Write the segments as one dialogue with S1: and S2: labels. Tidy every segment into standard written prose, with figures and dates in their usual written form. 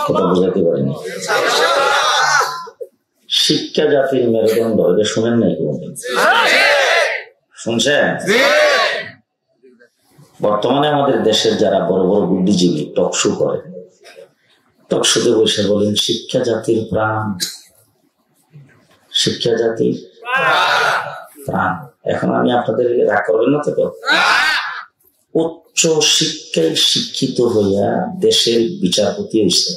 S1: কথা বুঝাতে পারিনি। শিক্ষা জাতির মেরুদণ্ড, এটা শুনেন নাই কোনদিন? শুনছেন? বর্তমানে আমাদের দেশের যারা বড় বড় বুদ্ধিজীবী টকশো করে, টকশোতে বসে বলেন শিক্ষা জাতির প্রাণ, শিক্ষা জাতির প্রাণ। এখন আমি আপনাদের রাগ করবেন না তো? উচ্চ শিক্ষায় শিক্ষিত হইয়া দেশের বিচারপতি হয়েছে,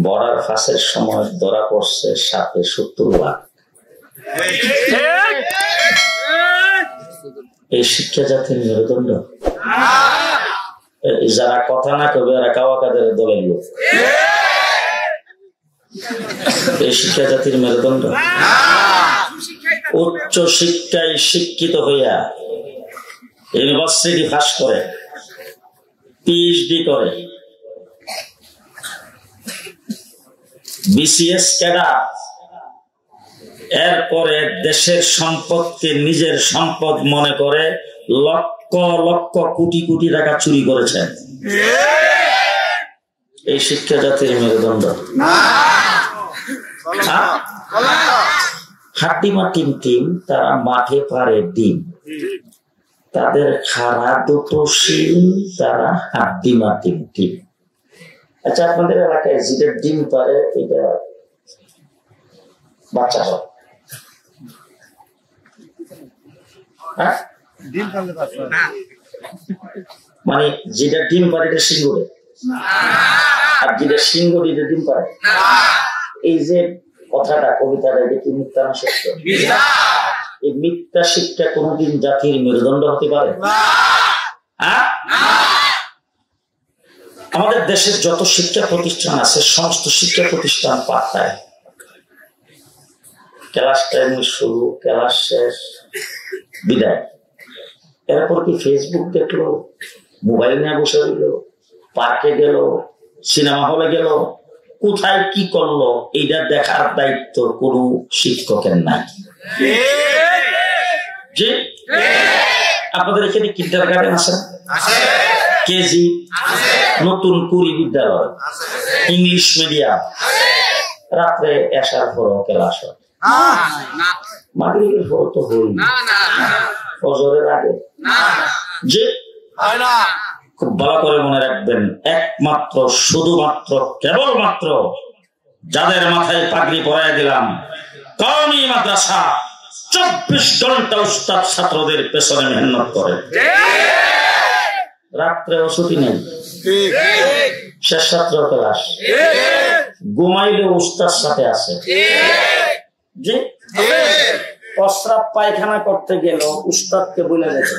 S1: বর্ডার ফাঁসের সময় ধরা পড়ছে 70 লাখ। এই শিক্ষা জাতির মেরুদণ্ড। যারা কথা না কবে এরা কাওয়া কাদের দলের লোক। এই শিক্ষা জাতির মেরুদণ্ড। উচ্চ শিক্ষায় শিক্ষিত হইয়া ইউনিভার্সিটি পাস করে, পিএইচডি করে, বিসিএস ক্যাডার, এরপরে দেশের সম্পদকে নিজের সম্পদ মনে করে লক্ষ লক্ষ কোটি কোটি টাকা চুরি করেছেন। এই শিক্ষা জাতির মেরুদণ্ড। হাড্ডিমা টিম, তারা মাঠে পারে ডিম, তাদের খারা দুটো শিম, তারা হাড্ডিমা টিম। আচ্ছা, আপনাদের এলাকায় যেটা ডিম পারে এটা বাচ্চা হয়? মানে যেটা ডিম পারে এটা সিংহরে, আর যেটা সিংহ এটা ডিম পারে। এই যে কথাটা, কবিতাটা, এটা কি মিথ্যা না সত্য? এই মিথ্যা শিক্ষা কোনদিন জাতির মেরুদণ্ড হতে পারে? আমাদের দেশের যত শিক্ষা প্রতিষ্ঠান আছে সমস্ত শিক্ষা প্রতিষ্ঠান পাতায় ক্লাস টাইম শুরু, ক্লাস শেষ, বিদায়। এরপর কি ফেসবুক দেখলো, মোবাইল নিয়ে বসে রইল, পার্কে গেল, সিনেমা হলে গেল, কোথায় কি করলো এইটা দেখার দায়িত্ব কোন শিক্ষকের নাই। জি, আপনাদের এখানে কিন্ডারগার্টেন আছে, কেজি, নতুন কুড়ি বিদ্যালয়, ইংলিশ মিডিয়াম, রাত্রে আসার পর ক্লাস হয়, মাগরিবের পর তো হই, ফজরের আগে। যে খুব ভালো করে মনে রাখবেন, একমাত্র শুধুমাত্র কেবলমাত্র যাদের মাথায় পাগড়ি পরাই দিলাম, কওমি মাদ্রাসা 24 ঘন্টা উস্তাদ ছাত্রদের পেছনে মেহনত করে, রাত্রেও ছুটি নেই, শেষ ছাত্র ক্লাস, ঘুমাইলে উস্তাদ সাথে আছে। জি, প্রস্রাব পায়খানা করতে গেল উস্তাদকে বলে যেতে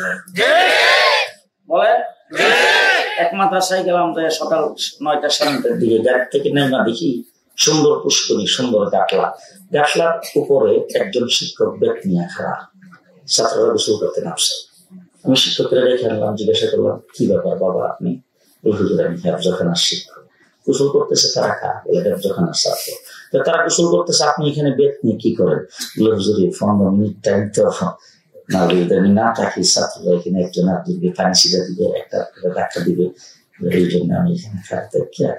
S1: বলে। এক মাদ্রাসায় গেলাম, সকাল 9টা 9:30 দিকে, গাড়ি থেকে নেমা দেখি সুন্দর পুষ্করী, সুন্দর গাটলা, গাটলার উপরে একজন শিক্ষক ব্যাগ নিয়ে খাড়া, ছাত্ররা গোসল করতে নামছে। আমি শিক্ষকরা রেখে আনলাম, জিজ্ঞাসা করলাম কি ব্যাপার বাবা আপনি? হুজুর আমি হেফজখানার শিক্ষক। গোসল করতেছে তারা খা, বলে হেফজখানার ছাত্র। তারা গোসল করতেছে, আপনি এখানে বেত নিয়ে কি করেন? বলে হুজুর 15 মিনিট টাইম তো না থাকি, ছাত্ররা এখানে একজন আর দিবে, পানি সিধা দিবে, একটা ডাক্তার দিবে, এই জন্য আমি এখানে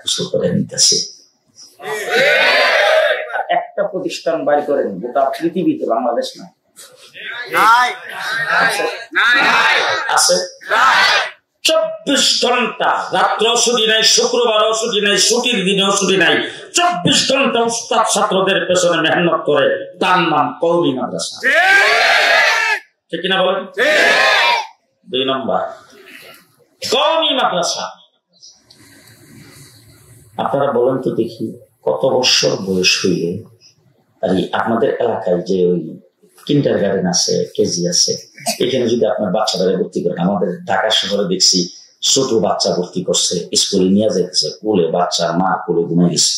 S1: গোসল করে নিতেছি। একটা প্রতিষ্ঠান বাইর করেন গোটা পৃথিবীতে, বাংলাদেশ না আছে 24 ঘন্টা, রাত্রেও ছুটি নাই, শুক্রবারও ছুটি নাই, ছুটির দিনেও ছুটি নাই, 24 ঘন্টা উস্তাদ ছাত্রদের পেছনে মেহনত করে, তার নাম কওমি মাদ্রাসা। ঠিক কিনা বলেন? 2 নম্বর কওমি মাদ্রাসা। আপনারা বলেন তো দেখি, কত বছর বয়স হইলে আর আপনাদের এলাকায় যে ওই কিন্ডারগার্টেন আছে, কেজি আছে, এখানে যদি আপনার বাচ্চাদের ভর্তি করেন, আমাদের ঢাকা শহরে দেখছি ছোট বাচ্চা ভর্তি করছে, স্কুলে নিয়ে যাচ্ছে, কোলে বাচ্চা, মা কোলে ঘুমিয়ে গেছে,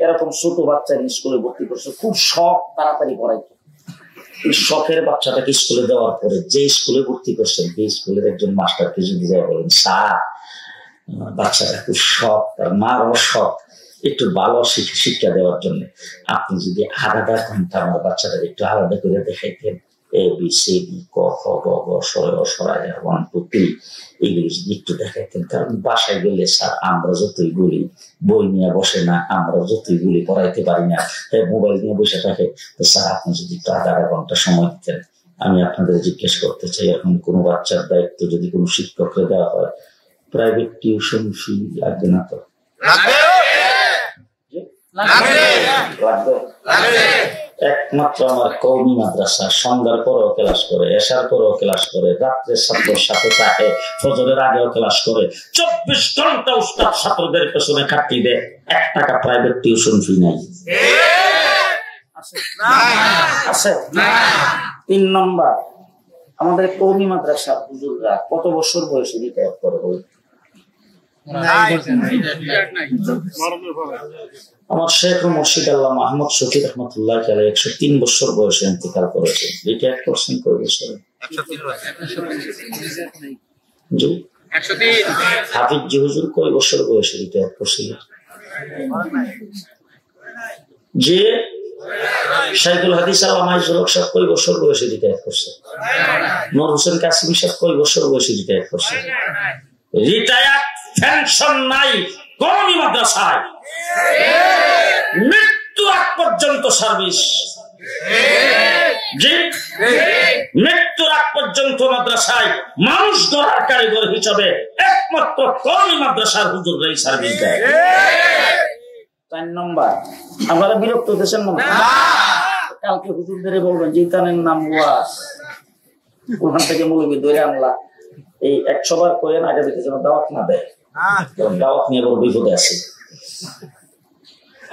S1: এরকম ছোট বাচ্চা স্কুলে ভর্তি করছে, খুব শখ তাড়াতাড়ি পড়াইতো। এই শখের বাচ্চাটাকে স্কুলে দেওয়ার পরে যে স্কুলে ভর্তি করছেন, এই স্কুলের একজন মাস্টারকে যদি যাই বলেন, স্যার বাচ্চাটা খুব শখ, তার মারও শখ একটু ভালো শিক্ষা দেওয়ার জন্য, আপনি যদি আধা ঘন্টা আমার বাচ্চাটাকে একটু আলাদা করে দেখাইতেন, এ বি সি ডি ক খ গ ঘ স র 1 2 3, এইগুলি যদি একটু দেখাইতেন, কারণ বাসায় গেলে স্যার আমরা যতই বলি বই নিয়ে বসে না, আমরা যতই বলি পড়াইতে পারি না, মোবাইল নিয়ে বসে থাকে। তো স্যার আপনি যদি একটু আধা ঘন্টা সময় দিতেন। আমি আপনাদের জিজ্ঞেস করতে চাই, এখন কোনো বাচ্চার দায়িত্ব যদি কোনো শিক্ষককে দেওয়া হয়, প্রাইভেট টিউশন ফি লাগবে না তো? একমাত্র আমার কওমি মাদ্রাসা সন্ধ্যার পরেও ক্লাস করে, এশার পরেও ক্লাস করে, রাত্রে ছাত্রের সাথে থাকে, ফজরের আগেও ক্লাস করে, 24 ঘন্টা উস্তাদ ছাত্রদের পেছনে খাটিয়ে দেয়, 1 টাকা প্রাইভেট টিউশন ফি নাই। আছে? 3 নম্বর, আমাদের কওমি মাদ্রাসা হুজুররা কত বছর বয়সে রিটায়ার করে? আমার শেখ মুর্শিদ আল্লাহ মাহমুদ শফি রহমতুল্লাহ 103 বছর বয়সে ইন্তেকাল করেছে। রিটায়ার করছেন কয় বছরে? জি, হাফিজ জি হুজুর কয় বছর বয়সে রিটায়ার করছিলেন? যে শাইখুল হাদিস আল্লামা ইজরুল হক সাহেব কয় বছর বয়সে রিটায়ার করছে? নূর হোসেন কাসিমি সাহেব কয় বছর বয়সে রিটায়ার করছে? রিটায়ার পেনশন নাই কওমি মাদ্রাসায়, মৃত্যু আগ পর্যন্ত সার্ভিস। জি, মৃত্যুর আগ পর্যন্ত মাদ্রাসায় মানুষ গড়ার কারিগর হিসাবে একমাত্র কওমি মাদ্রাসার হুজুররাই সার্ভিস দেয়। 4 নম্বর, আপনারা বিরক্ত হতেছেন মনে হয়? কালকে হুজুরদের বলবেন যে ইতানের নাম ওয়াজ, ওখান থেকে মৌলবি ধরে আনলা, এই 100 বার করেন, আগে থেকে যেন দাওয়াত না দেয়, দাওয়াত নিয়ে বড় বিপদে আছে।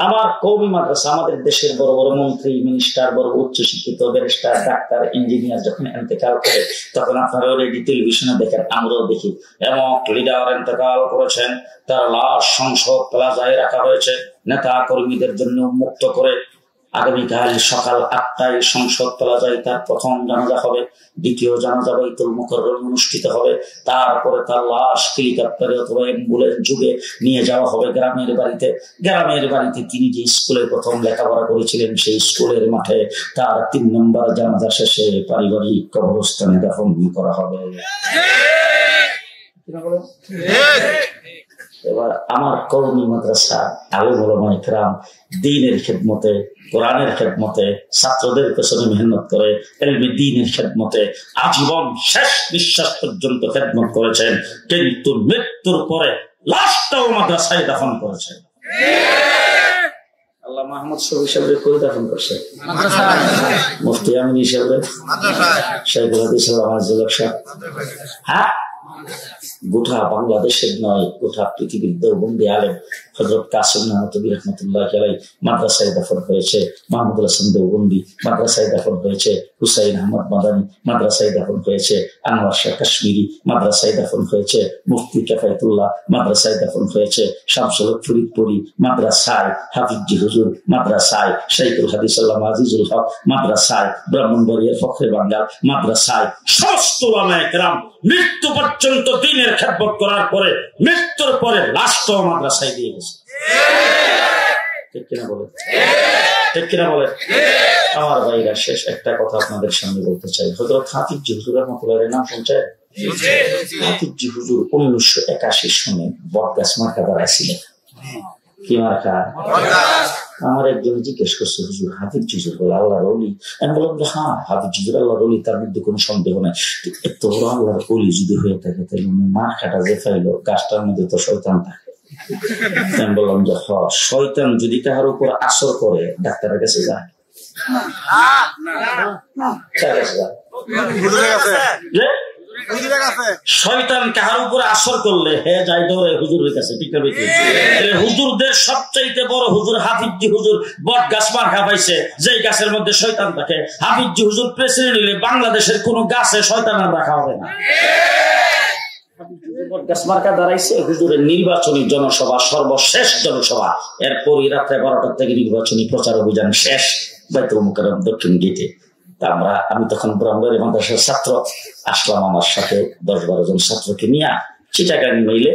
S1: আমার কওমি মাদ্রাসা, আমাদের দেশের বড় বড় মন্ত্রী, মিনিস্টার, বড় উচ্চ শিক্ষিত ব্যারিস্টার, ডাক্তার, ইঞ্জিনিয়ার যখন ইন্তেকাল করে, তখন আপনারা অলরেডি টেলিভিশনে দেখেন, আমরাও দেখি, এমন লিডার ইন্তেকাল করেছেন, তার লাশ সংসদ প্লাজায় রাখা হয়েছে, নেতা কর্মীদের জন্য উন্মুক্ত করে। আগামীকাল সকাল 8টায় সংসদ প্লাজায় তার প্রথম জানাজা হবে, দ্বিতীয় জানাজা বাইতুল মুকাররম অনুষ্ঠিত হবে, তারপরে তার লাশ হেলিকপ্টারে অথবা অ্যাম্বুলেন্স যুগে নিয়ে যাওয়া হবে গ্রামের বাড়িতে। গ্রামের বাড়িতে তিনি যে স্কুলে প্রথম লেখাপড়া করেছিলেন, সেই স্কুলের মাঠে তার 3 নম্বর জানাজা শেষে পারিবারিক কবরস্থানে দাফন করা হবে। এবার আমার কওমি মাদ্রাসা আলেম ওলামা ইকরাম দ্বীনের খেদমতে, কোরআনের খেদমতে, ছাত্রদের পেছনে মেহনত করে, ইলমে দ্বীনের খেদমতে আজীবন শেষ নিঃশ্বাস পর্যন্ত খেদমত করেছেন, কিন্তু মৃত্যুর পরে লাশটাও মাদ্রাসায় দাফন করেছেন। আল্লাহ মাহমুদ শফি সাহেবের কই দাফন করছে? মুফতি আমিন সাহেবের, শাইখুল হাদিস আল্লামা ইজরুল হক সাহেব। হ্যাঁ, গোটা বাংলাদেশের নয়, গোটা পৃথিবীর দেওবন্দি আলেম হযরত কাসিম নানতবী রাহমাতুল্লাহ আলাইহি মাদ্রাসায় দাফন হয়েছে। মাহমুদুল হাসান দেওবন্দি মাদ্রাসায় দাফন হয়েছে। হুসাইন আহমদ মাদানী মাদ্রাসায় দাফন হয়েছে। আনোয়ার শাহ কাশ্মীরি মাদ্রাসায় দাফন হয়েছে। মুফতি কিফায়াতুল্লাহ মাদ্রাসায় দাফন হয়েছে। শামসুল হক ফরিদপুরি মাদ্রাসায়, হাফিজ জি হুজুর মাদ্রাসায়, শাইখুল হাদিস আল্লামা আজিজুল হক মাদ্রাসায়, ব্রাহ্মণবাড়িয়ার ফখরে বাঙ্গাল মাদ্রাসায়। সমস্ত উলামায়ে কেরাম মৃত্যু পর্যন্ত দ্বীনের খেদমত করার পরে মৃত্যুর পরে লাশটাও মাদ্রাসায় দিয়ে গেছে। ঠিক কিনা বলে? ঠিক কিনা বলে? আমার ভাইরা, শেষ একটা কথা আপনাদের সামনে বলতে চাই। হযরত হাফিজ জি হুজুর রাহমাতুল্লাহর নাম শুনছেন? হাফিজ জি হুজুর 1981 সনে বটগাছ মার্কা দাঁড়াইছিলেন। কি মার্কা? আমার একজন জিজ্ঞেস করছে, হুজুর হাফিজ হুজুর বলে আল্লাহর ওলি? আমি বললাম যে হ্যাঁ, হাফিজ হুজুর আল্লাহর ওলি, তার মধ্যে কোনো সন্দেহ নাই। এত বড় আল্লাহর ওলি যদি হয়ে থাকে, তাহলে উনি মার্কাটা যে পাইলো, গাছটার মধ্যে তো শয়তান থাকে। আমি বললাম যে শয়তান যদি কাহার উপর আসর করে, ডাক্তারের কাছে যায়, শয়তান কাহার উপরে আসর করলে হে যাই ধরে হুজুরের কাছে। হুজুরদের সবচাইতে বড় হুজুর হাফিজ জি হুজুর বট গাছ মার্কা পাইছে, যে গাছের মধ্যে শয়তান থাকে। হাফিজ জি হুজুর প্রেসিডেন্ট হইলে বাংলাদেশের কোন গাছে শয়তান আর রাখা হবে না। গাছ মার্কা দাঁড়াইছে হুজুরের নির্বাচনী জনসভা, সর্বশেষ জনসভা। এরপরই রাত্রে 12টার থেকে নির্বাচনী প্রচার অভিযান শেষ বাইতুল মুকাররম দক্ষিণ গেটে। আমি তখন ব্রাহ্মণবাড়িয়া মাদ্রাসার ছাত্র, আসলাম আমার সাথে 10-12 জন ছাত্রকে নিয়ে চিটাগাং মেইলে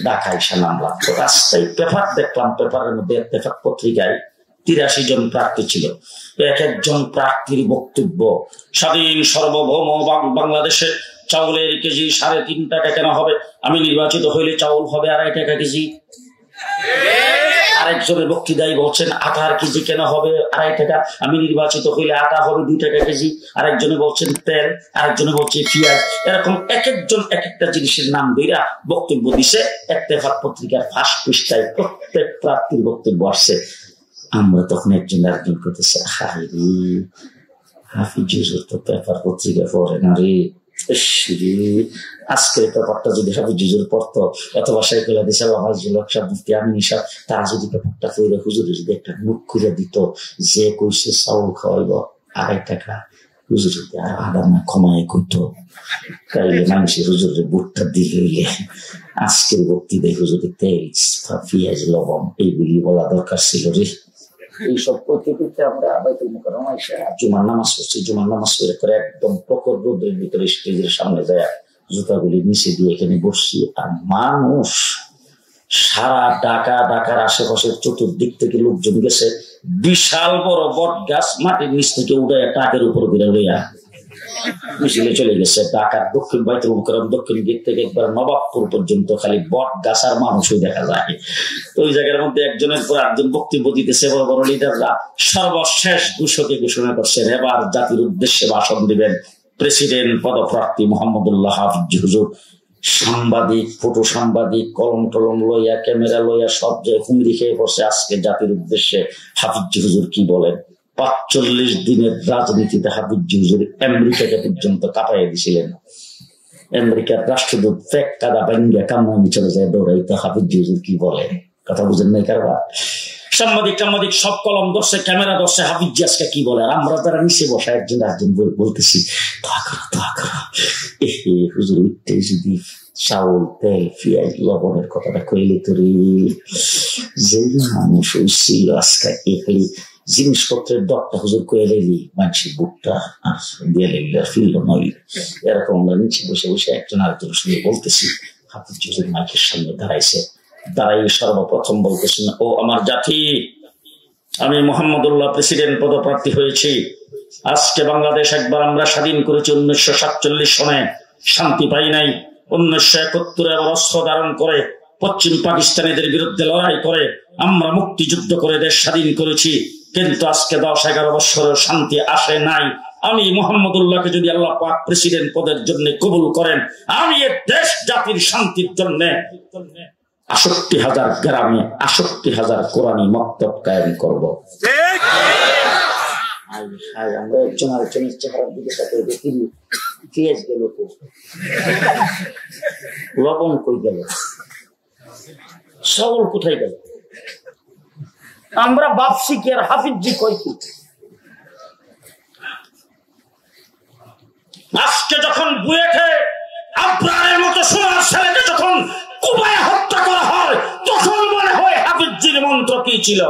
S1: ঢাকায় এসে নামলাম। তো রাস্তায় পেপার দেখলাম, পেপারের মধ্যে ইত্তেফাক পত্রিকায় 83 জন প্রার্থী ছিল। এক একজন প্রার্থীর বক্তব্য, স্বাধীন সার্বভৌম বাংলাদেশে চাউলের কেজি 3.5 টাকা কেন হবে? আমি নির্বাচিত হইলে চাউল হবে 2.5 টাকা কেজি। আরেকজনের বক্তৃতায় বলছেন আটার কেজি কেন হবে 2.5 টাকা? আমি নির্বাচিত হইলে আটা হবে 2 টাকা কেজি। আরেকজনে বলছেন তেল, আরেকজনে বলছে পেঁয়াজ। এরকম এক একজন এক একটা জিনিসের নাম দিরা বক্তব্য দিছে। ইত্তেফাক পত্রিকার ফার্স্ট পৃষ্ঠায় প্রত্যেক প্রার্থীর বক্তব্য আসছে। আমরা তখন একজন আরেকজন করতেছে, হাফিজ হুজুর তো পেপার পত্রিকা পড়ে না রে। আজকের পেপারটা যদি হাফিজ হুজুর পড়তো, অথবা শাইখুল হাদিস আল্লামা ফজলুল হক সাহেব, মুফতি আমিন সাহেব, তারা যদি পেপারটা পড়ে হুজুরে যদি একটা মুখ খুলে দিত যে কইছে চাউল খাওয়াইব 2.5 টাকা, হুজুর যদি আর আদা না কমায় কইতো, তাইলে মানুষের হুজুরের বুটটা দিলে আজকের বক্তৃতায় হুজুরের তেল, পেঁয়াজ, লবণ এইগুলি বলা দরকার ছিল রে। এইসব পদ্ধতিতে আমরা বাইতুল মুকাররমা এসে জুমার নামাজ পড়ছি। জুমার নামাজ করে একদম প্রখর রোদের ভিতরে স্টেজের সামনে যায় জুতাগুলি নিচে দিয়ে এখানে বসছি। আর মানুষ সারা ঢাকার আশেপাশের চতুর্দিক থেকে লোকজন গেছে। বিশাল বড় বট গাছ মাটির নিচ থেকে উঠে টাকের উপর ঘুরে লইয়া মিছিলে চলে গেছে। ঢাকার দক্ষিণ বাইতুল মুকাররম দক্ষিণ গেট থেকে একবার নবাবপুর পর্যন্ত খালি বট গাছ আর মানুষই দেখা যায়। তো ওই জায়গার মধ্যে একজনের পর একজন বক্তব্য দিতেছে। বড় বড় লিডাররা সর্বশেষ ঘোষকে ঘোষণা করছেন এবার জাতির উদ্দেশ্যে ভাষণ দিবেন প্রেসিডেন্ট পদপ্রার্থী মোহাম্মদুল্লাহ হাফিজ হুজুর। সাংবাদিক, ফটো সাংবাদিক, কলম টলম লইয়া, ক্যামেরা লইয়া সব জায়গায় হুমড়ি খেয়ে বসে আজকে জাতির উদ্দেশ্যে হাফিজ হুজুর কি বলেন। 45 দিনের রাজনীতিতে হাফিজ হুজুর আমেরিকাকে পর্যন্ত কাঁপাইয়া দিছিলেন। আমেরিকার রাষ্ট্রদূত ফেক কাদা ভাঙ্গা কামানি চলে যায় দৌড়াইতে। হাফিজ হুজুর কি বলে, কথা বুঝেন নাই কারবার? সাংবাদিক সব কলম ধরছে, ক্যামেরা ধরছে, হাফিজ আজকে কি বলে। আর আমরা তারা নিচে বসা একজন বলতেছি দোয়া করো। হুজুর উঠতে যদি চাউল, তেল, পেঁয়াজ, লবণের কথাটা কইলে তোরে যে মানুষ হইছিল আজকে এই জিনিসপত্রের দরটা হুজুর কয়ে লেলি মানুষের বুকটা আর দিয়ে লেলি আর ফিরল নয়। এরকম আমরা নিচে বসে বসে একজন আরেকজনের সঙ্গে বলতেছি। হাফিজ হুজুর মাইকের সামনে দাঁড়াই সর্বপ্রথম বলতেছেন, ও আমার জাতি, আমি মোহাম্মদুল্লাহ প্রেসিডেন্ট পদপ্রার্থী হয়েছি। আজকে বাংলাদেশ একবার আমরা স্বাধীন করেছি 1947 সনে, শান্তি পাই নাই। 1971 আবার অস্ত্র ধারণ করে পশ্চিম পাকিস্তানিদের বিরুদ্ধে লড়াই করে আমরা মুক্তিযুদ্ধ করে দেশ স্বাধীন করেছি। কিন্তু আজকে 10-11 বছরের শান্তি আসে নাই। আমি মোহাম্মদুল্লাহকে যদি আল্লাহ পাক প্রেসিডেন্ট পদের জন্য কবুল করেন, আমি এ দেশ জাতির শান্তির জন্য 68,000 গ্রামে 68,000 কোরআনী মক্তব কায়েম করব। আমরা একজন আরেকজনের চেহারার দিকে তাকিয়ে দেখি, পেঁয়াজ গেল, লবণ কই গেল, চাউল কোথায় গেল? আমরা ভাবছি কি আর হাফিজি কই কি? আজকে যখন বুয়েটে আব্রারের মতো সোনার ছেলেকে যখন কুবায় হত্যা করা হয়, তখন মনে হয় হাফিজির মন্ত্র কি ছিল।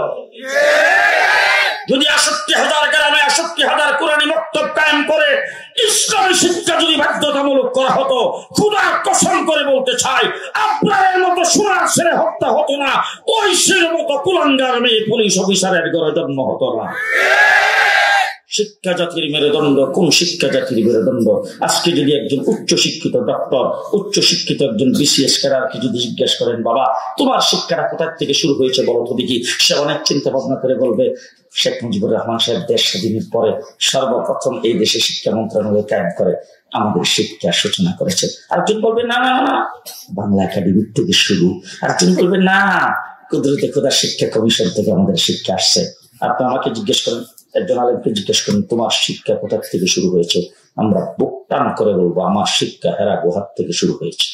S1: যদি 68,000 গ্রামে 68,000 কোরআনী মক্তব কায়েম করে ইসলামী শিক্ষা যদি বাধ্যতামূলক করা হতো, খোদার কসম করে বলতে চাই আব্রারের মতো সোনার ছেলে হত্যা হতো না, ঐশীর মতো কুলাঙ্গার মেয়ে পুলিশ অফিসারের ঘরে জন্ম হতো না। শিক্ষা জাতির মেরুদণ্ড। কোন শিক্ষা জাতির মেরুদণ্ড? আজকে যদি একজন উচ্চ শিক্ষিত ডক্টর, উচ্চ শিক্ষিত একজন বিসিএস ক্যাডারকে যদি জিজ্ঞেস করেন, বাবা তোমার শিক্ষাটা কোথার থেকে শুরু হয়েছে বলো তো দেখি, সে অনেক চিন্তা ভাবনা করে বলবে শেখ মুজিবুর রহমান সাহেব দেশ স্বাধীনের পরে সর্বপ্রথম এই দেশে শিক্ষা মন্ত্রণালয় কায়েম করে আমাদের শিক্ষার সূচনা করেছে। আরেকজন বলবে না না না বাংলা একাডেমির থেকে শুরু। আরেকজন বলবে না কুদরতে খোদা শিক্ষা কমিশন থেকে আমাদের শিক্ষা আসছে। আপনি আমাকে জিজ্ঞেস করেন, একজন আলেমকে জিজ্ঞেস করেন তোমার শিক্ষা কোথা থেকে শুরু হয়েছে, আমরা বুক টান করে বলবো আমার শিক্ষা হেরা গুহার থেকে শুরু হয়েছে।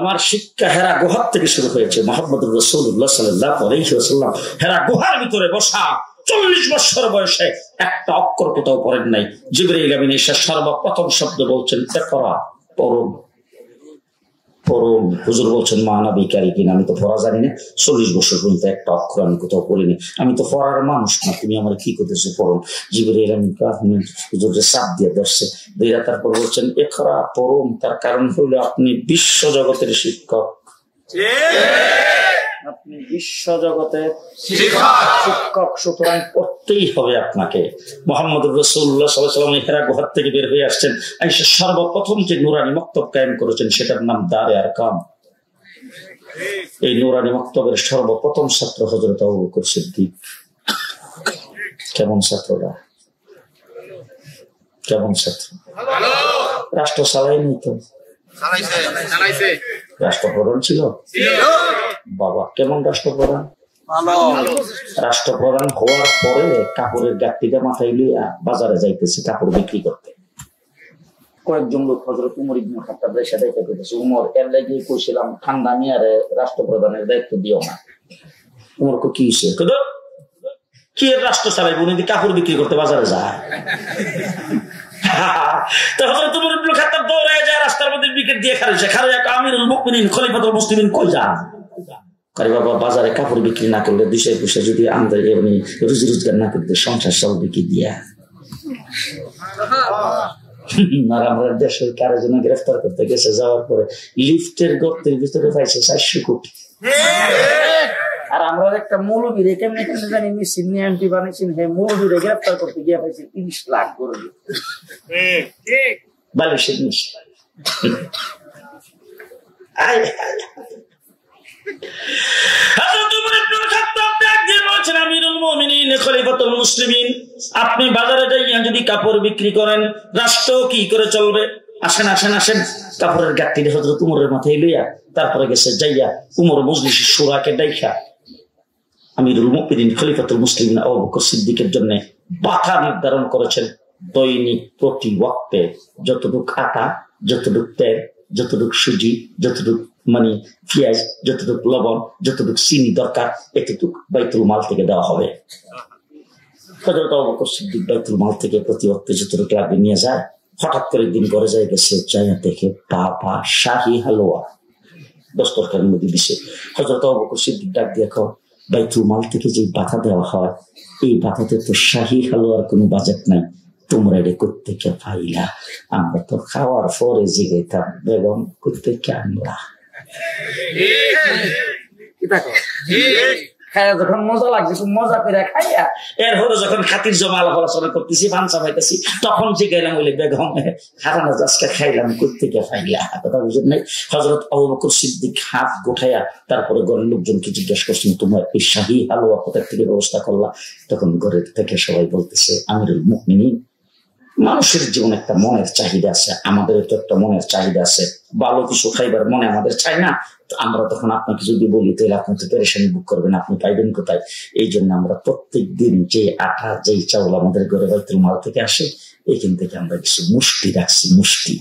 S1: আমার শিক্ষা হেরা গুহার থেকে শুরু হয়েছে। মুহাম্মদুর রাসূলুল্লাহ সাল্লাল্লাহু আলাইহি ওয়াসাল্লাম হেরা গুহার ভিতরে বসা 40 বছর বয়সে একটা অক্ষর কোথাও পড়েন নাই। জিবরাইল আমিন এসে সর্বপ্রথম শব্দ বলছেন ইকরা, পড়ুন। হুজুর বলছেন মানাবি কারি কিনা, আমি তো পড়া জানি না, 40 বছর পর্যন্ত একটা অক্ষর আমি কোথাও পড়িনি, আমি তো পড়ার মানুষ না, তুমি আমার কি করতেছো পড়ুন। জিবরাইল আমিন হুজুরের চাপ দিয়ে ধরছে, দুইরা তারপর বলছেন ইকরা, পড়ুন। তার কারণ হলো আপনি বিশ্ব জগতের শিক্ষক। আপনি বিশ্ব জগতের শিক্ষক, সুতরাং পড়তেই হবে আপনাকে। মুহাম্মদুর রাসূলুল্লাহ সাল্লাল্লাহু আলাইহি ওয়াসাল্লাম হিরা গুহা থেকে বের হয়ে আসছেন, আয়েশা সর্বপ্রথম যে নুরানি মক্তব কায়েম করেছেন সেটার নাম দারে আরকাম। এই নুরানি মক্তবের সর্বপ্রথম ছাত্র হযরত আবু বকর সিদ্দিক। কেমন ছাত্ররা, কেমন ছাত্র! রাষ্ট্র চালায়নি তো, রাষ্ট্রপ্রধান ছিল বাবা। কেমন রাষ্ট্রপ্রধান? রাষ্ট্রপ্রধান হওয়ার পরে কাপড়ের গাঁটটিটা মাথায় লিয়া বাজারে যাইতেছে কাপড় বিক্রি করতে। কয়েকজন লোক হযরত উমর ইবনে খাত্তাব এর সাথে কইতেছে, উমর এর লাগি কইছিলাম ঠান্ডা মিয়ারে রাষ্ট্রপ্রধানের দায়িত্ব দিও না। উমর কো কি হইছে? কইলো কি রাষ্ট্র চালাইব, উনি কাপড় বিক্রি করতে বাজারে যায়। তো হযরত উমর ইবনে খাত্তাব দৌড়ায় যায় রাস্তার মধ্যে উইকেট দিয়ে খাড়াইছে, খাড়াইয়া আমিরুল মুমিনিন খলিফাতুল মুসলিমিন কই যান? আরে বাবা, বাজারে কাপড় বিক্রি না করলে দুইশো পয়সা যদি আমদানি এমনি রুজি রোজগার না করতে সংসার চলবে কি দিয়া? আর আমরা দেশের কারো জন্য গ্রেফতার করতে গেছে, যাওয়ার পরে লিফটের গর্তের ভিতরে পাইছে 400 কোটি। আর আমরা একটা মৌলবীরে কেমনে কেমনে জানি মিছিল নিয়ে এমপি বানিয়েছেন, হে মৌলবীরে গ্রেফতার করতে গিয়ে পাইছে 30 লাখ করে বালিশের নিচে। আপনি বাজারে যাইয়া যদি কাপড় বিক্রি করেন, রাষ্ট্র কি করে চলবে? আসেন আসেন আসেন, কাপড়ের গাঁটটি হযরত উমরের মাথায় লইয়া তারপরে গেছে যাইয়া উমর মজলিস শুরাকে ডাইকা আমিরুল মুমিনিন খলিফাতুল মুসলিমিন আবু বকর সিদ্দিকের জন্য বাধা নির্ধারণ করেছেন। দৈনিক প্রতি ওয়াক্তে যতটুক আটা, যতটুক তেল, যতটুক সুজি, যতটুক পেঁয়াজ, যতটুক লবণ, যতটুক চিনি দরকার, এতটুক বাইতুল মাল থেকে দেওয়া হবে। হযরত আবু বকর সিদ্দিক বাইতুল মাল থেকে প্রতি ওয়াক্তে যতটুক লাগবে নিয়ে যায়। হঠাৎ করে একদিন ঘরে যায় গেছে, যাইয়া দেখে বাবা শাহী হালুয়া দস্তরখানের মধ্যে দিছে। হযরত আবু বকর সিদ্দিক ডাক দিয়ে কও, বাইতুল মাল থেকে যে বাধা দেওয়া হয়, এই বাধাতে তো শাহী হালুয়ার কোনো বাজেট নাই, তোমরা এটা করতে কে পাইলা? আমরা তো খাওয়ার পরে জিগাইতাম, বেগম করতে কে আনলা? খাইয়া যখন মজা লাগছে, খুব মজা করে খাইয়া এরপরে যখন খাতির জমা আলোচনা করতেছি, ভানসা পাইতেছি, তখন জিগাইলাম বলে বেগম হারানো আজকে খাইলাম করতে কে পাইলা? কথা বুঝেন নাই? হযরত আবু বকর সিদ্দিক হাত গোঠাইয়া তারপরে ঘরের লোকজনকে জিজ্ঞেস করছেন, তোমার এই শাহী হালুয়া কোথা থেকে ব্যবস্থা করলা? তখন ঘরের থেকে সবাই বলতেছে, আমিরুল মুমিনিন, মানুষের জীবনে একটা মনের চাহিদা আছে, আমাদের তো একটা মনের চাহিদা আছে, ভালো কিছু খাইবার মনে আমাদের চাই না? আমরা তখন আপনাকে যদি বলি তাহলে আপনি তো পেরেশানি বুক করবেন, আপনি পাইবেন কোথায়? এই জন্য আমরা প্রত্যেক দিন যে আটা, যেই চাউল আমাদের ঘরে বাইতুল মাল থেকে আসে, এইখান থেকে আমরা কিছু মুষ্টি রাখছি, মুষ্টি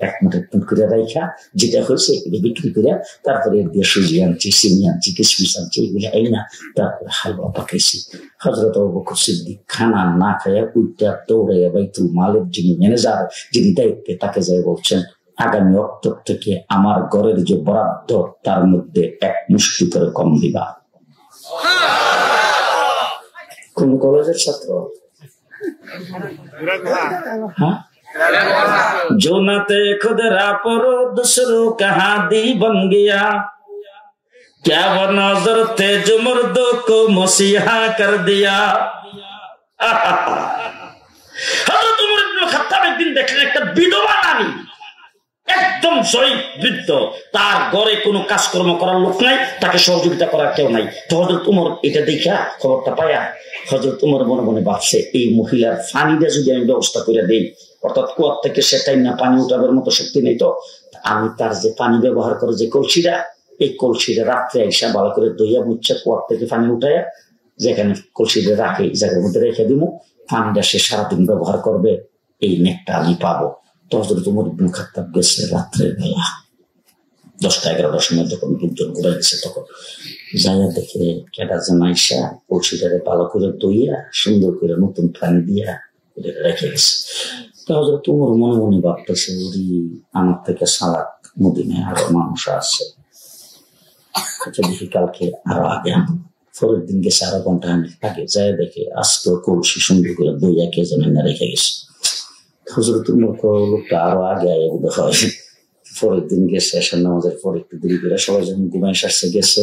S1: এক মুঠ করে রাইখা যেটা হয়েছে এগুলো বিক্রি করে তারপরে এর দিয়ে সুজি আনছি, চিনি আনছি, কিশমিশ আনছি, এগুলো এই না, তারপরে হালুয়া পাকাইছি। হযরত আবু বকর সিদ্দিক খানা না খাইয়া উইটা দৌড়াইয়া বাইতুল মালের যিনি ম্যানেজার, যিনি দায়িত্বে, তাকে যাই বলছেন, আগামী অক্টোবর থেকে আমার ঘরের যে বরাদ্দ তার মধ্যে এক মুষ্টি করে কম দিবা। কোন কলেজের ছাত্র? হ্যাঁ, जो नाते खुद रापरो दूसरों का हादी बन गया, क्या वो नजर थे जो मर्दों को मसीहा कर दिया। हज़रत उमर इब्न खात्ताब একদিন দেখলেন একটা বিধবা নারী, একদম শহীদ বৃদ্ধ, তার ঘরে কোনো কাজকর্ম করার লোক নাই, তাকে সহযোগিতা করার কেউ নাই। তো হযরত উমর এটা দেখা খবরটা পায়া হযরত উমর মনে মনে ভাবছে, এই মহিলার পানিটা যদি আমি ব্যবস্থা করে দেই, অর্থাৎ কুয়ার থেকে সেটাই না পানি উঠাবার মতো শক্তি নেই, তো আমি তার যে পানি ব্যবহার করে যে কলসিটা, এই কলসিটা রাত্রে আইসা ভালো করে দইয়া মুচ্ছা কুয়ার থেকে পানি উঠাইয়া যেখানে কলসিটা রাখে এই জায়গার মধ্যে রেখে দিব, পানিটা সে সারাদিন ব্যবহার করবে, এই নেকটা আমি পাবো। তো হযরত উমর ইবনে খাত্তাব গেছে রাত্রের বেলা 10টা-11টার সময়, যখন লোকজন ঘুরে গেছে, তখন যাইয়া দেখে কেটা যেন আইসা কলসিটারে ভালো করে দইয়া সুন্দর করে নতুন পানি দিয়া রেখে গেছে। তো হযরত উমর মনে মনে ভাবতেছে, আমার থেকে সালাক মদিনায় আরো মানুষ আছে, দেখি কালকে আরো আগে আনবো। পরের দিন গেছে আরো ঘন্টা আগে, যায় দেখে আজকে কলসি সুন্দর করে দইয়া কে যেন রেখে গেছে। হযরত উমর লোকটা আরো আগে আগে হয়। পরের দিন গেছে এসে নামাজের পর একটু দেরি করে সবাই যখন ঘুমায় আসছে গেছে,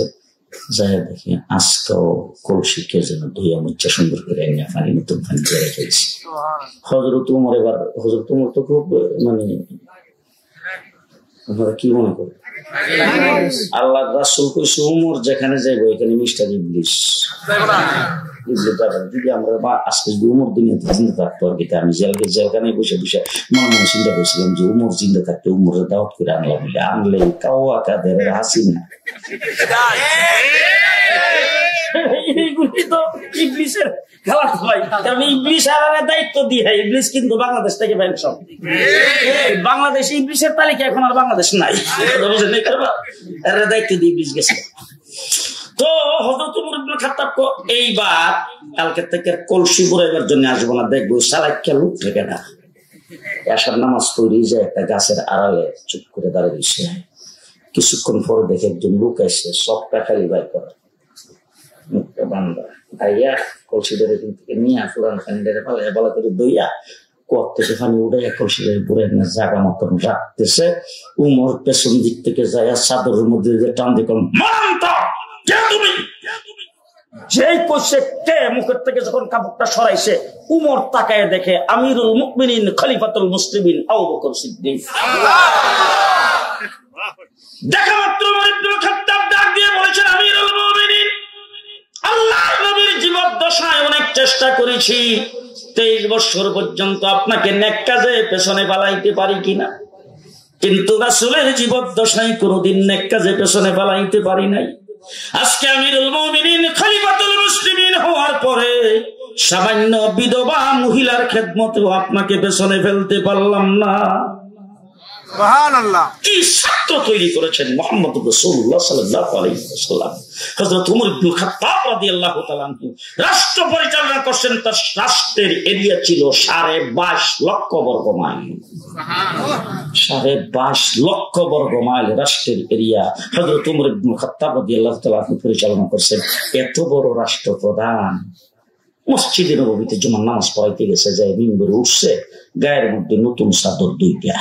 S1: যাই দেখি আজকেও কলসিকে যেন ধুইয়া মুচ্ছা সুন্দর করে এনে পানি নতুন পানি দিয়ে রেখেছি। হযরত উমর এবার হযরত উমর তো খুব মানে আপনারা কি মনে করেন আল্লাহ রাসূল কইছে উমর যেখানে যাইবো এখানে মিস্টার ইবলিস যদি আমরা আজকে যদি উমর দুনিয়াতে জিন্দা থাকতো আর কি আমি জেলখানে বসে বসে মনে মনে চিন্তা করছিলাম যে উমর জিন্দা থাকতে উমরের দাওয়াত করে আনলাম আনলে কাওয়া কাদের হাসি না এইগুলি তো ইবলিসের খেলা ভাই কারণ ইবলিস আর দায়িত্ব দিয়ে ইবলিস কিন্তু বাংলাদেশ থেকে পেনশন বাংলাদেশে ইবলিসের তালিকা এখন আর বাংলাদেশ নাই এর দায়িত্ব দিয়ে ইবলিস গেছে। তো হযরত ওমর ইবনে খাত্তাব এইবার কালকে থেকে কলসি বুড়াইবার জন্য আসবো না, দেখবো সালাইকা লোক থেকে না এসার নামাজ পড়ি যে একটা গাছের আড়ালে চুপ করে দাঁড়িয়ে দিচ্ছে। কিছুক্ষণ পরে দেখে একজন লোক এসে সবটা খালি বাই করে মুখটা বান্ধা আইয়া কলসি ধরে থেকে নিয়ে পুরান খান্ডের পালে বলা করে দইয়া কত থেকে পানি উঠে কলসি ধরে পুরে জায়গা মতন রাখতেছে। উমর পেছন দিক থেকে যায় চাদরের মধ্যে টান দিয়ে যেই কইছে কে মুখের থেকে যখন কাপড়টা সরাইছে উমর তাকায় দেখে আমিরুল মুমিনিন খলিফাতুল মুসলিমিন আবু বকর সিদ্দিক। দেখা মাত্র উমর ইবনে খাত্তাব ডাক দিয়ে বলেছেন আমিরুল মুমিনিন আল্লাহর নবীর জীবদ্দশায় অনেক চেষ্টা করেছি 23 বছর পর্যন্ত আপনাকে নেক কাজে পেছনে পালাইতে পারি কিনা, কিন্তু রাসূলের জীবদ্দশায় কোনোদিন নেক কাজে পেছনে পালাইতে পারি নাই। আজকে আমিরুল মুমিনিন খলিফাতুল মুসলিমিন হওয়ার পরে সামান্য বিধবা মহিলার খেদমতেও আপনাকে পেছনে ফেলতে পারলাম না। সুবহানাল্লাহ। কি সত্য তৈরি করেছেন মুহাম্মদ রাসূলুল্লাহ সাল্লাল্লাহু আলাইহি ওয়াসাল্লাম। হযরত ওমর ইবনে খাত্তাব রাদিয়াল্লাহু তাআলা রাষ্ট্র পরিচালনা করছেন, তার রাষ্ট্রের এরিয়া ছিল 22.5 লক্ষ বর্গ মাইল। 22.5 লক্ষ বর্গ মাইল রাষ্ট্রের এরিয়া হযরত ওমর ইবনে খাত্তাব রাদিয়াল্লাহু তাআলা পরিচালনা করছেন। এত বড় রাষ্ট্রপ্রধান মসজিদে নববীতে জুমার নামাজ পড়াইতে গেছে, যায় মিম্বরে উঠছে, গায়ের মধ্যে নতুন চাদর দুইটা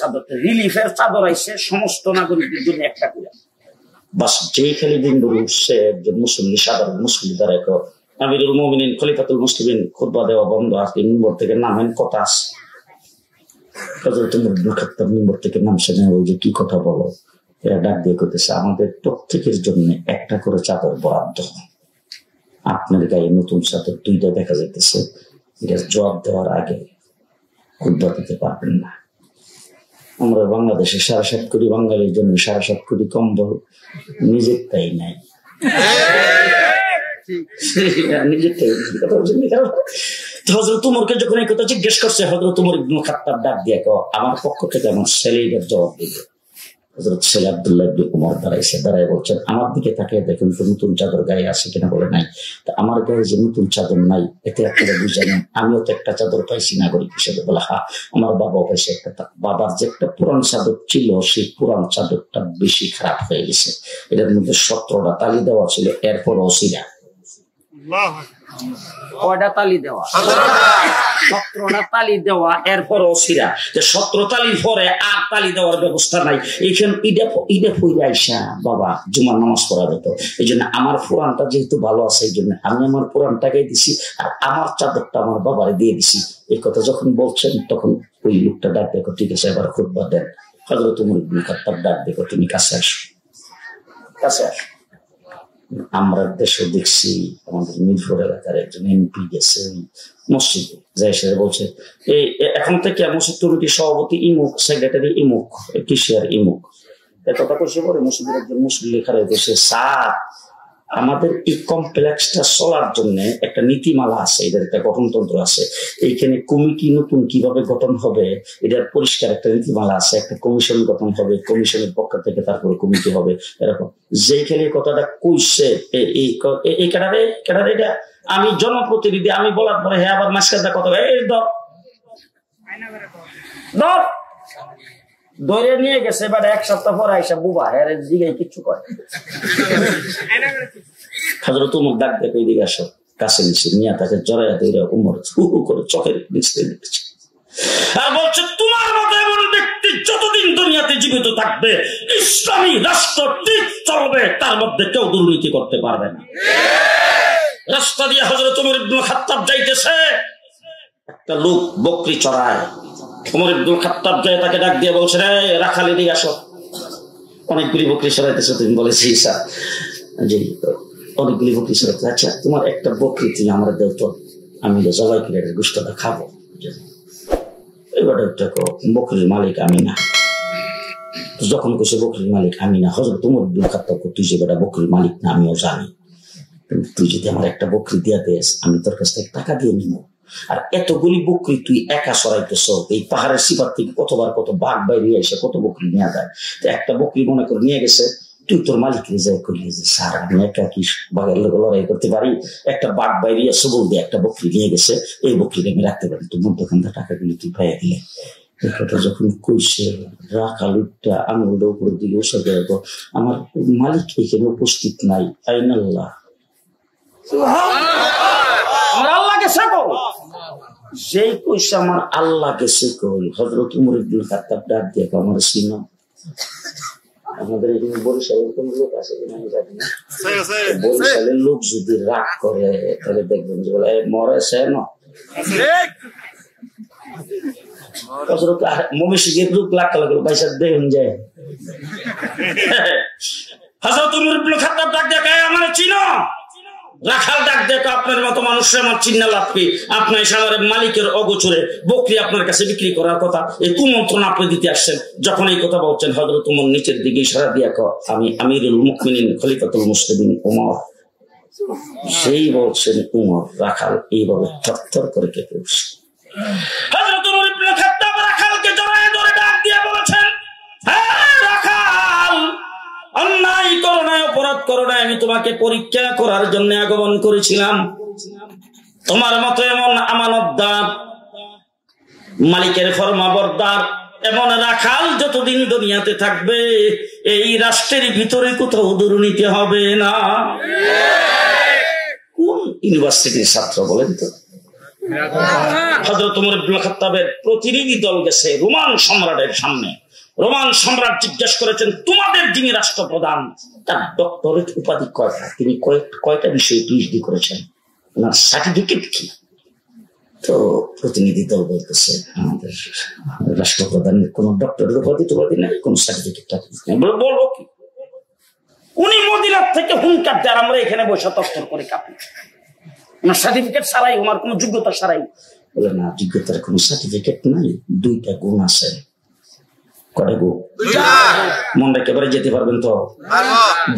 S1: চাদর রিলিফের চাদর আইছে সমস্ত নাগরিকদের জন্য একটা করে। বাস যেই খালি মিম্বরে উঠছে একজন মুসল্লি সাধারণ মুসল্লি দ্বারা আমিরুল মুমিনিন খলিফাতুল মুসলিমিন খুতবা দেওয়া বন্ধ আছে, মিম্বর থেকে নামেন কথা আছে। হযরত ওমর ইবনে খাত্তাব মিম্বর থেকে নামছেন, যে কি কথা বলো, এরা ডাক দিয়ে করতেছে আমাদের প্রত্যেকের জন্য একটা করে চাদর বরাদ্দ, আপনার গায়ে নতুন চাদর দুইটা দেখা যাইতেছে, এটা জবাব দেওয়ার আগে খুতবা দিতে পারবেন না। আমরা বাংলাদেশে 7.5 কোটি বাঙালির জন্য 7.5 কোটি কম্বল নিজের তাই নাই, নিজেরটাই কথা বলছেন। হযরত ওমরকে যখন এই কথা জিজ্ঞেস করছে হযরত ওমর ইবনে খাত্তাব ডাক দিয়ে আমার পক্ষ থেকে আমার ছেলের জবাব দিবে। হযরত ছেলে আব্দুল্লাহ ইবনে ওমর দাঁড়ায় বলছেন আমার দিকে তাকিয়ে দেখুন তো নতুন চাদর গায়ে আছে কিনা, বলে নাই। তা আমার গায়ে যে নতুন চাদর নাই এতে আপনারা বুঝালেন আমিও তো একটা চাদর পাইছি নাগরিক হিসেবে, বলে হ্যাঁ আমার বাবাও পাইছে একটা। বাবার যে একটা পুরান চাদর ছিল সেই পুরান চাদরটা বেশি খারাপ হয়ে গেছে, এটার মধ্যে 17টা তালি দেওয়া ছিল, এরপরও ছিলা কয়টা তালি দেওয়া 17টা তালি দেওয়া, এরপরও ছিলা 17 তালির পরে আর তালি দেওয়ার ব্যবস্থা নাই। এইখানে ঈদে পড়ে আইসা বাবা জুমার নামাজ পড়া যেত, এই জন্য আমার পুরানটা যেহেতু ভালো আছে এই জন্য আমি আমার পুরানটাকে দিছি আর আমার চাদরটা আমার বাবারে দিয়ে দিছি। এই কথা যখন বলছেন তখন ওই লোকটা ডাক দেখো ঠিক আছে এবার খুতবা দেন। হযরত ওমর ইবনে খাত্তাব ডাক দেখো তুমি কাছে আসো, কাছে আসো। আমরা দেশে দেখছি আমাদের মিরপুর এলাকার একজন এমপি গেছে মসজিদে, যাই সে বলছে এই এখন থেকে মসজিদ কমিটির সভাপতি ইমুক, সেক্রেটারি ইমুক, কিশোর ইমুক, কথা করছে পরে মসজিদের একজন মুসলিম লেখা রয়েছে স্যার আমাদের এই কমপ্লেক্সটা চলার জন্য একটা নীতিমালা আছে, এদের একটা গঠনতন্ত্র আছে, এইখানে কমিটি নতুন কিভাবে গঠন হবে এটার পরিষ্কার একটা নীতিমালা আছে, একটা কমিশন গঠন হবে, কমিশনের পক্ষ থেকে তারপরে কমিটি হবে, এরকম যেইখানে কথাটা কইছে এই কেডারে এটা আমি জনপ্রতিনিধি, আমি বলার পরে হ্যাঁ আবার মাঝখানে কথা এই ধরে নিয়ে গেছে, এবার 1 সপ্তাহ পর আইসা বুবা হ্যাঁ দিকে কিছু করে। হযরত ওমর ডাক দেখে এদিকে আসো, কাছে নিচে নিয়ে তাকে জড়াইয়া ধরে ওমর করে চোখের নিচে দিচ্ছে আর বলছে তোমার মতো এমন ব্যক্তি ব্যক্তি যতদিন দুনিয়াতে জীবিত থাকবে ইসলামী রাষ্ট্র ঠিক চলবে, তার মধ্যে কেউ দুর্নীতি করতে পারবে না। রাস্তা দিয়ে হযরত ওমর ইবনে খাত্তাব যাইতেছে, একটা লোক বকরি চড়ায়। ওমর ইবনে খাত্তাব যায় তাকে ডাক দিয়ে বলছে, রে রাখালি দিকে আসো, অনেকগুলি বকরি চড়াইতেছে। তুমি বলেছি স্যার জি অনেকগুলি বকরি চড়াইতে। আচ্ছা তোমার একটা বকরি তুমি আমার দেও তো, আমি জবাই করে গোশতটা খাবো। এবার বকরির মালিক আমি না। যখন কইছে বকরির মালিক আমি না, হযরত ওমর ইবনে খাত্তাব তুই যে বেটা বকরির মালিক না আমিও জানি, তুই যদি আমার একটা বকরি দিয়া দেস আমি তোর কাছ থেকে টাকা দিয়ে নিব। আর এতগুলি বকরি তুই একা সরাইতেছ, এই পাহাড়ের সিপার থেকে কতবার কত বাঘ বাইরে এসে কত বকরি নিয়ে যায়। তো একটা বকরি মনে করে নিয়ে গেছে, তুই তোর মালিককে যাই করলি যে স্যার আমি একা কি বাঘের লোক লড়াই করতে পারি, একটা বাঘ বাইরে সবল দিয়ে একটা বকরি নিয়ে গেছে, এই বকরিকে আমি রাখতে পারি, তোমার দোকান থেকে টাকাগুলি তুই পাইয়া দিলে। এই কথা যখন কইছে রাখাল উঠটা আঙুলটা উপরের দিকে উৎসর্গ, আমার মালিক এখানে উপস্থিত নাই, আইনাল্লাহ আমার আল্লাহ গেছে কই, যেই কইছে আমার আল্লাহ গেছে কই। হযরত ওমর ইবনে খাত্তাব ডাক দিয়ে আমার চিনো, আমাদের এখানে বরিশালের কোন লোক আছে কিনা আমি জানি না, বরিশালের লোক যদি রাগ করে তাহলে দেখবেন যে বলে মরেছে না হযরত মমিসিকের লোক লাখ লাখ পয়সা দেখুন যায়। হযরত ওমর ইবনে খাত্তাব ডাক দিয়ে আমার চিনো, রাখাল ডাক দেখো আপনার মতো মানুষের আমার চিন্না লাভ কি, আপনার এসে আমার মালিকের অগোচরে বকরি আপনার কাছে বিক্রি করার কথা, এই কুমন্ত্রণ আপনি দিতে আসছেন। যখন এই কথা বলছেন হযরত ওমর নিচের দিকে ইশারা দিয়ে আমি আমিরুল মুমিনিন খলিফাতুল মুসলিমিন ওমর, সেই বলছেন ওমর। রাখাল এইভাবে থরথর করে কেঁপে উঠছে। হযরত ওমর ইবনে খাত্তাব রাখালকে জড়ায় ধরে ডাক দিয়ে বলেছেন, হ্যাঁ রাখাল, অন্যায় করো না, অপরাধ করো না, আমি তোমাকে পরীক্ষা করার জন্য আগমন করেছিলাম। তোমার মতো এমন আমানতদার, মালিকের ফরমাবরদার এমন রাখাল যতদিন দুনিয়াতে থাকবে এই রাষ্ট্রের ভিতরে কোথাও দুর্নীতি হবে না। কোন ইউনিভার্সিটির ছাত্র বলেন তো? হযরত ওমর ইবনে খাত্তাবের প্রতিনিধি দল গেছে রোমান সম্রাটের সামনে। রোমান সম্রাট জিজ্ঞেস করেছেন, তোমাদের যিনি রাষ্ট্রপ্রধান তার ডক্টরেট উপাধি কয়টা, তিনি কয়টা বিষয়ে পিএইচডি করেছেন, ওনার সার্টিফিকেট কি? তো প্রতিনিধি দল বলতেছে আমাদের রাষ্ট্রপ্রধানের কোন ডক্টরেট উপাধি নেই, কোন সার্টিফিকেট নেই। বলবো কি? উনি মদিনার থেকে হুঙ্কার দেন, আমরা এখানে বসে তস্তর করে কাঁপি, ওনার সার্টিফিকেট ছাড়াই, ওনার কোন যোগ্যতা ছাড়াই। বলে না, যোগ্যতার কোন সার্টিফিকেট নাই, দুইটা গুণ আছে। কয়টা গুণ? মনে একেবারে যেতে পারবেন তো?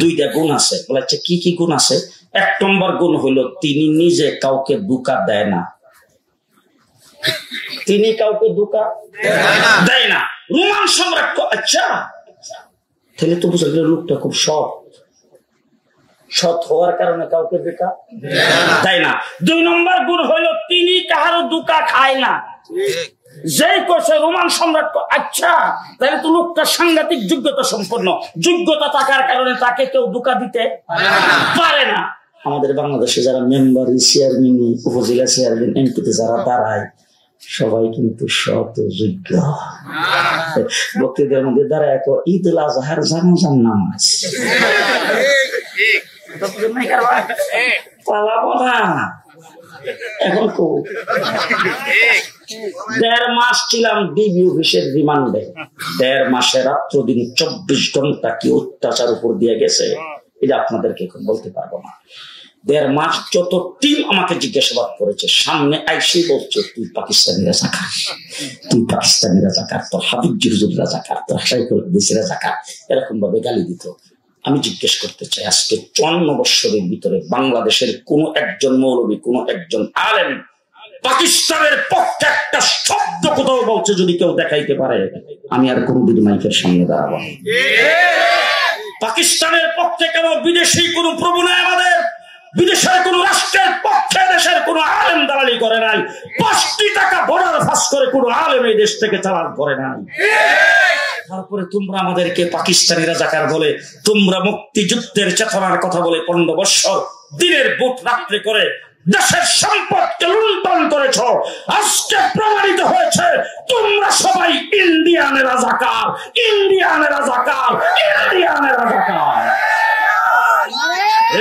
S1: দুইটা গুণ আছে। বলে আচ্ছা কি কি গুণ আছে? 1 নম্বর গুণ হইলো তিনি নিজে কাউকে ধোঁকা দেয় না, তিনি কাউকে ধোঁকা দেয় না। রোমান সম্রাট, আচ্ছা তাহলে তো বুঝা গেল লোকটা খুব সৎ হওয়ার কারণে কাউকে ধোঁকা দেয় না। 2 নম্বর গুণ হইল তিনি কাহারও ধোঁকা খায় না। যেই কোষে রোমান সম্রাট, আচ্ছা তাহলে তো লোকটা সাংঘাতিক যোগ্যতা সম্পন্ন, যোগ্যতা থাকার কারণে তাকে কেউ ধোঁকা দিতে পারে না। আমাদের বাংলাদেশে যারা মেম্বার, চেয়ারম্যান, উপজেলা চেয়ারম্যান, এমপিতে যারা দাঁড়ায় সবাই কিন্তু সৎ যোগ্য। বক্তৃতার মধ্যে দাঁড়ায় ঈদ উল আজহার জানাজার নামাজ পালাবো না। এখন তো 1.5 মাস ছিলাম ডিবি অফিসের রিমান্ডে। 1.5 মাসে রাত্র দিন 24 ঘন্টা কি অত্যাচার উপর দিয়ে গেছে এটা আপনাদেরকে এখন বলতে পারবো না। 1.5 মাস যত টিম আমাকে জিজ্ঞাসাবাদ করেছে, সামনে আইসে বলছে তুই পাকিস্তানি রাজাকার, তুই পাকিস্তানি রাজাকার, তোর হাবিব জিরুজুর রাজাকার, তোর শাইখুল হাদিসের রাজাকার, এরকম ভাবে গালি দিত। আমি জিজ্ঞেস করতে চাই, আজকে 54 বছরের ভিতরে বাংলাদেশের কোন একজন মৌলবী, কোন একজন আলেম পাকিস্তানের পক্ষে একটা শব্দ কোথাও বলছে যদি কেউ দেখাইতে পারে, আমি আর কোনদিন মাইকের সামনে দাঁড়াবো। পাকিস্তানের পক্ষে কেন বিদেশি কোন প্রভু নাই, আমাদের বিদেশের কোন রাষ্ট্রের পক্ষে দেশের কোন আলেম দালালি করে নাই। 5 টাকা বর্ডার ফাঁস করে কোন আলেম এই দেশ থেকে চালান করে নাই। তারপরে তোমরা আমাদেরকে পাকিস্তানি রাজাকার বলে, তোমরা মুক্তিযুদ্ধের চেতনার কথা বলে 15 বছর দিনের বুট রাত্রে করে দেশের সম্পদকে লুণ্ঠন করেছ। আজকে প্রমাণিত হয়েছে তোমরা সবাই ইন্ডিয়ানের রাজাকার, ইন্ডিয়ানের রাজাকার, ইন্ডিয়ানের রাজাকার।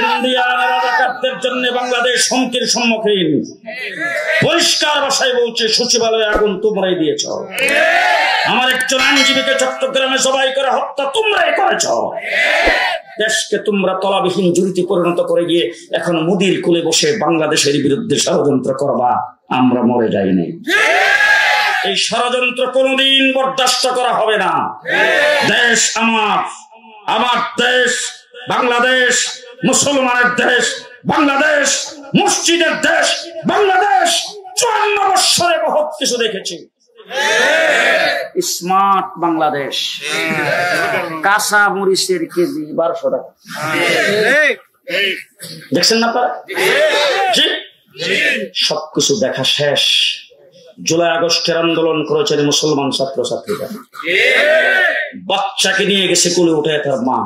S1: ইন্ডিয়ানের রাজাকারদের জন্য বাংলাদেশ হুমকির সম্মুখীন। পরিষ্কার ভাষায় বলছে, সচিবালয়ে আগুন তোমরাই দিয়েছ। আমার একজন আইনজীবীকে চট্টগ্রামে জবাই করে হত্যা তোমরাই করেছ। দেশকে তোমরা তলাবিহীন জুড়িতে পরিণত করে গিয়ে এখন মুদির কুলে বসে বাংলাদেশের বিরুদ্ধে ষড়যন্ত্র করবা। আমরা মরে যাইনি। এই ষড়যন্ত্র কোনদিন বরদাস্ত করা হবে না। দেশ আমার, আমার দেশ বাংলাদেশ, মুসলমানের দেশ বাংলাদেশ, মসজিদের দেশ বাংলাদেশ। 54 বছরে বহুত কিছু দেখেছি। স্মার্ট বাংলাদেশ। কাঁচা মরিচের কেজি 1200 টাকা। দেখছেন না আপনারা? সবকিছু দেখা শেষ। জুলাই আগস্টের আন্দোলন করেছেন মুসলমান ছাত্র ছাত্রীরা। বাচ্চাকে নিয়ে গেছে কোলে উঠে তার মা,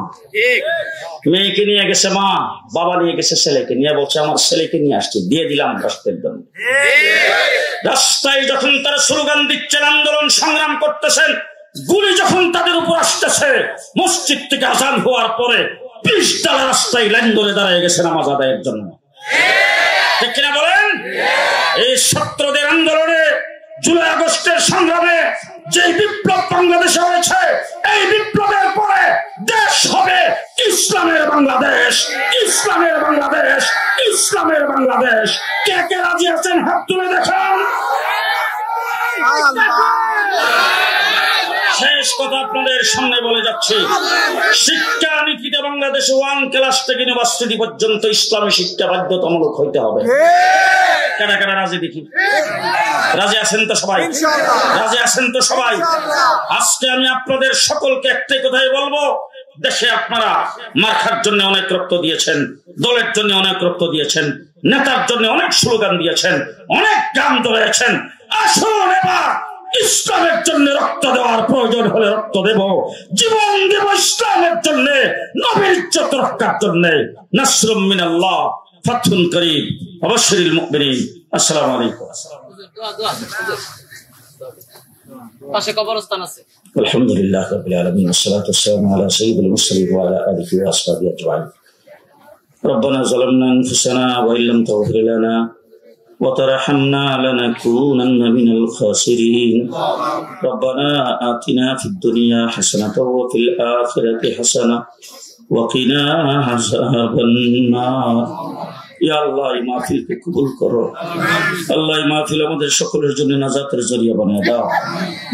S1: মেয়েকে নিয়ে গেছে মা, বাবা নিয়ে গেছে ছেলেকে নিয়ে, বলছে আমার ছেলেকে নিয়ে আসছে, দিয়ে দিলাম রাষ্ট্রের জন্য। রাস্তায় যখন তারা স্লোগান দিচ্ছেন, আন্দোলন সংগ্রাম করতেছেন, গুলি যখন তাদের উপর আসতেছে, মসজিদ থেকে আজান হওয়ার পরে 20 ডালা রাস্তায় লাইন ধরে দাঁড়িয়ে গেছে নামাজ আদায়ের জন্য। ঠিক কিনা বলেন? এই ছাত্রদের আন্দোলনে, জুলাই আগস্টের সংগ্রামে যে বিপ্লব বাংলাদেশে হয়েছে, এই বিপ্লবের পরে দেশ হবে ইসলামের বাংলাদেশ, ইসলামের বাংলাদেশ, ইসলামের বাংলাদেশ। কে কে রাজি আছেন হাত তুলে দেখান। শেষ কথা আপনাদের সামনে বলে যাচ্ছি, শিক্ষা নীতিতে বাংলাদেশে 1 ক্লাস থেকে ইউনিভার্সিটি পর্যন্ত ইসলামী শিক্ষা বাধ্যতামূলক হইতে হবে। কারা কারা রাজি দেখি? রাজি আছেন তো সবাই? রাজি আছেন তো সবাই? আজকে আমি আপনাদের সকলকে একটাই কথাই বলবো, দেশে আপনারা মার্কার জন্য অনেক রক্ত দিয়েছেন, দলের জন্য অনেক রক্ত দিয়েছেন, নেতার জন্য অনেক স্লোগান দিয়েছেন, অনেক গান ধরেছেন। আসুন এবার ইসলামের জন্য রক্ত দেওয়ার প্রয়োজন হলে রক্ত দেব, জীবন দেব ইসলামের জন্য, নবীর ইজ্জত রক্ষার জন্য। নাসরুম মিনাল্লাহ, ফাতহুন করিম, ওয়াবাশশিরিল মুমিনিন। আসসালামু আলাইকুম। পাশে কবরস্থান আছে। আলহামদুলিল্লাহ রাব্বিল আলামিন, ওয়াসসালাতু ওয়াসসালামু আলা সাইয়্যিদিল মুরসালিন ওয়া আলা আলিহি ওয়া আসহাবিহি আজমাইন। রব্বানা যালামনা আনফুসানা ওয়া ইল্লাম তাগফির লানা وترحمنا لنكونن من الخاسرين. ربنا آتنا في الدنيا حسنة وفي الآخرة حسنة وقنا عذاب النار. ইয়া আল্লাহ, এই মাহফিলকে কবুল করো। আল্লাহ, এই মাহফিল আমাদের সকলের জন্য নাজাতের জরিয়া বানিয়ে দাও।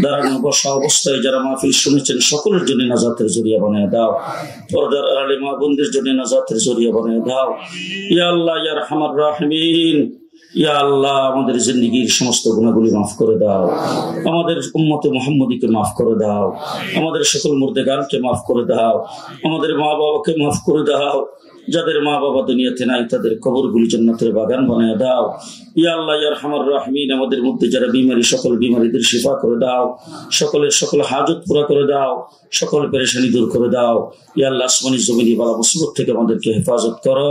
S1: দাঁড়ানো বসা অবস্থায় যারা মাহফিল শুনেছেন সকলের জন্য নাজাতের জরিয়া বানিয়ে দাও। পর্দার আড়ালে মা বোনদের জন্য নাজাতের জরিয়া বানিয়ে দাও। ইয়া আল্লাহ, ইয়া আরহামার রাহিমিন, ইয়া আল্লাহ, আমাদের জিন্দেগীর সমস্ত গুনাহগুলি মাফ করে দাও। আমাদের উম্মতে মুহাম্মদীকে মাফ করে দাও। আমাদের সকল মুর্দেগানকে মাফ করে দাও। আমাদের মা বাবাকে মাফ করে দাও। যাদের মা বাবা দুনিয়াতে নাই তাদের কবরগুলি জান্নাতের বাগান বানিয়ে দাও। ইয়া আল্লাহ, ইয়া আরহামার রাহিমিন, আমাদের মধ্যে যারা বিমারি সকল বিমারিদের শিফা করে দাও। সকলের সকল হাজত পুরা করে দাও। সকল পেরেশানি দূর করে দাও। ইয়া আল্লাহ, আসমানি জমিনি বালা মুসিবত থেকে আমাদেরকে হেফাজত করো।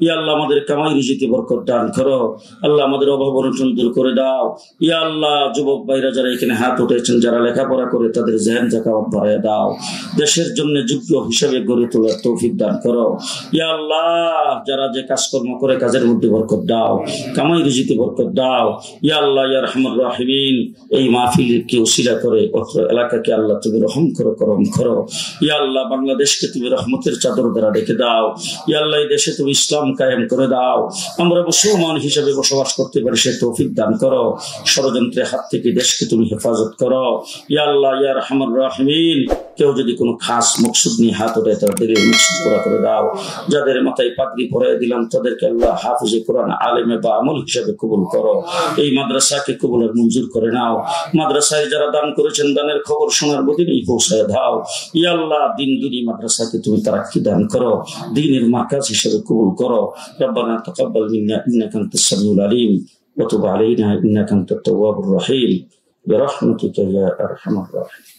S1: ইয়া আল্লাহ, আমাদের কামাই রুজিতে বরকত দান করো। আল্লাহ, আমাদের অভাব অনটন দূর করে দাও। ইয়া আল্লাহ, যুবক ভাইরা যারা এখানে হাত উঠেছেন, যারা লেখাপড়া করে তাদের জেহেন যাকাওয়াত বাড়ায় দাও। দেশের জন্য যোগ্য হিসেবে গড়ে তোলার তৌফিক দান করো। ইয়া আল্লাহ, যারা যে কাজকর্ম করে কাজের মধ্যে বরকত দাও, কামাই রুজিতে বরকত দাও। ইয়া আল্লাহ, ইয়া আরহামার রাহিমিন, এই মাহফিলকে উসিলা করে অত্র এলাকাকে আল্লাহ তুমি রহম করো, করম করো। ইয়া আল্লাহ, বাংলাদেশকে তুমি রহমতের চাদর দ্বারা ডেকে দাও। ইয়া আল্লাহ, এই দেশে তুমি ইসলাম কায়েম করে দাও। আমরা মুসলমান হিসেবে বসবাস করতে পারি সে তৌফিক দান করো। ষড়যন্ত্রের হাত থেকে দেশকে তুমি হেফাজত করো। ইয়া আল্লাহ, ইয়া আরহামার রাহিমিন, কেউ যদি কোনো খাস মকসুদ নিয়ে হাত ওঠে তাদের মকসুদ পুরা করে দাও। যাদের মাথায় পাগড়ি পরাই দিলাম তাদেরকে আল্লাহ হাফিজে কোরআন, আলেমে বা আমল হিসেবে কবুল করো। এই মাদ্রাসাকে কবুলের মঞ্জুর করে নাও। মাদ্রাসায় যারা দান করেছেন দানের খবর শোনার মদিনেই পৌঁছায় দাও। ইয়া আল্লাহ, দিন দিনই মাদ্রাসাকে তুমি তারাক্কি দান করো, দ্বীনের মার্কাজ হিসেবে কবুল করো। রব্বানা তাকাব্বাল মিন্না ইন্নাকা আনতাস সামিউল আলিম ওয়া তুব আলাইনা ইন্নাকা আনতাত তাওয়াবুর রহিম বিরহমাতিকা ইয়া আরহামার রাহিমিন।